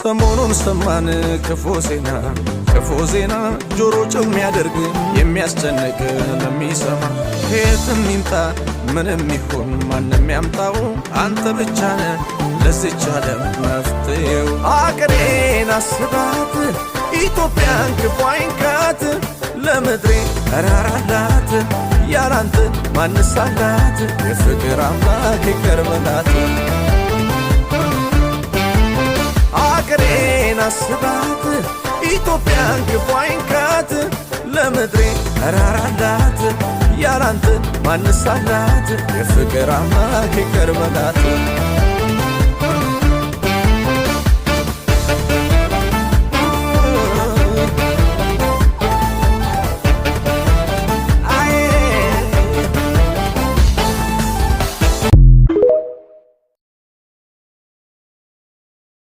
ሰሞኑን ሰማን ክፉ ዜና ጆሮ ጭው የሚያደርግ የሚያስጨንቅ ለሚሰማ ከየትም ይምጣ ምንም ይሁን ማንም ያምጣው አንተ ብቻ ነህ ለዚች ዓለም መፍትሄው። አገሬን አስባት ኢትዮጵያን ክፉ አይንካት ለምድሬ ተራራላት ያላንተ ማንስ አላት የፍቅር አምላክ ይቅር በላት። አገሬን አስባት ኢትዮጵያን ክፉ አይንካት ለምድሬ ተራራላት ያላንተ ማንስ አላት የፍቅር አምላክ ይቅር በላት።